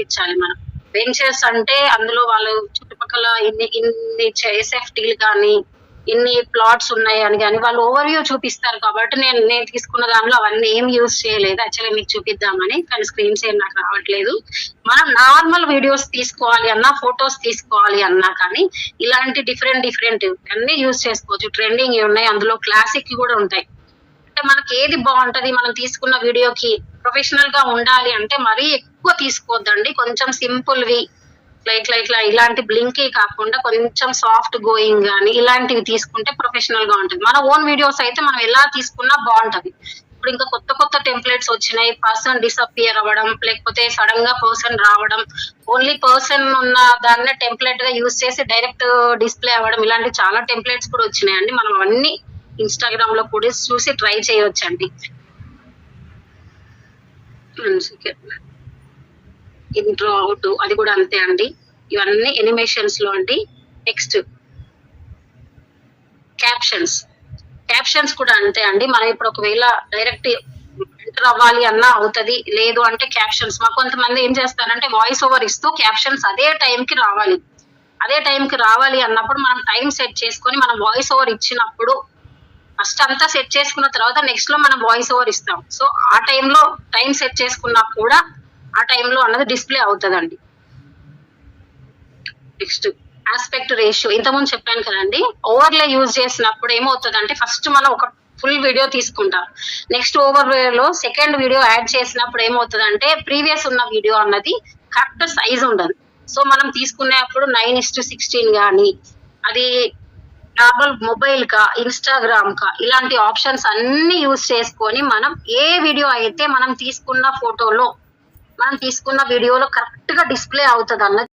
చూపించాలి మనం. వెంచర్స్ అంటే అందులో వాళ్ళు చుట్టుపక్కల ఇన్ని ఎస్ఎఫ్టీలు కానీ ఇన్ని ప్లాట్స్ ఉన్నాయి అని కానీ వాళ్ళు ఓవర్ వ్యూ చూపిస్తారు. కాబట్టి నేను తీసుకున్న దానిలో అవన్నీ ఏం యూజ్ చేయలేదు. యాక్చువల్లీ మీకు చూపిద్దామని, కానీ స్క్రీన్ షేర్ నాకు రావట్లేదు. మనం నార్మల్ వీడియోస్ తీసుకోవాలి అన్నా, ఫొటోస్ తీసుకోవాలి అన్నా కానీ ఇలాంటి డిఫరెంట్ అన్ని యూజ్ చేసుకోవచ్చు. ట్రెండింగ్ ఉన్నాయి, అందులో క్లాసిక్ కూడా ఉంటాయి. అంటే మనకి ఏది బాగుంటది మనం తీసుకున్న వీడియోకి ప్రొఫెషనల్ గా ఉండాలి అంటే మరీ ఎక్కువ తీసుకోవద్దండి. కొంచెం సింపుల్ వి ఇట్లా ఇలాంటి బ్లింకీ కాకుండా కొంచెం సాఫ్ట్ గోయింగ్ గానీ ఇలాంటివి తీసుకుంటే ప్రొఫెషనల్ గా ఉంటుంది. మన ఓన్ వీడియోస్ అయితే మనం ఎలా తీసుకున్నా బాగుంటది. ఇప్పుడు ఇంకా కొత్త టెంప్లెట్స్ వచ్చినాయి. పర్సన్ డిసపియర్ అవ్వడం, లేకపోతే సడన్ గా పర్సన్ రావడం, ఓన్లీ పర్సన్ ఉన్న దాన్నే టెంప్లెట్ గా యూజ్ చేసి డైరెక్ట్ డిస్ప్లే అవ్వడం, ఇలాంటి చాలా టెంప్లెట్స్ కూడా వచ్చినాయండి. మనం అవన్నీ ఇన్స్టాగ్రామ్ లో కూడా చూసి ట్రై చేయొచ్చండి. ఇంట్రో అవుట్ అది కూడా అంతే అండి. ఇవన్నీ ఎనిమేషన్స్ లో అండి. నెక్స్ట్ క్యాప్షన్స్ కూడా అంతే అండి. మనం ఇప్పుడు ఒకవేళ డైరెక్ట్ ఎంటర్ అవ్వాలి అన్నా అవుతుంది, లేదు అంటే క్యాప్షన్స్. మాకు కొంతమంది ఏం చేస్తారంటే వాయిస్ ఓవర్ ఇస్తూ క్యాప్షన్స్ అదే టైంకి రావాలి అన్నప్పుడు మనం టైం సెట్ చేసుకొని మనం వాయిస్ ఓవర్ ఇచ్చినప్పుడు ఫస్ట్ అంతా సెట్ చేసుకున్న తర్వాత నెక్స్ట్ లో మనం వాయిస్ ఓవర్ ఇస్తాం. సో ఆ టైంలో టైం సెట్ చేసుకున్నా కూడా ఆ టైంలో అన్నది డిస్ప్లే అవుతుందండి. నెక్స్ట్ ఆస్పెక్ట్ రేషియో ఇంతకుముందు చెప్పాను కదండి. ఓవర్లే యూజ్ చేసినప్పుడు ఏమవుతుంది అంటే ఫస్ట్ మనం ఒక ఫుల్ వీడియో తీసుకుంటాం. నెక్స్ట్ ఓవర్లో సెకండ్ వీడియో యాడ్ చేసినప్పుడు ఏమవుతుంది అంటే ప్రీవియస్ ఉన్న వీడియో అన్నది కరెక్ట్ సైజ్ ఉండదు. సో మనం తీసుకునేప్పుడు 9:16 కానీ అది నార్మల్ మొబైల్ కా ఇన్స్టాగ్రామ్ కా ఇలాంటి ఆప్షన్స్ అన్ని యూజ్ చేసుకొని మనం ఏ వీడియో అయితే మనం తీసుకున్న వీడియోలో కరెక్ట్ గా డిస్ప్లే అవుతుంది అన్నది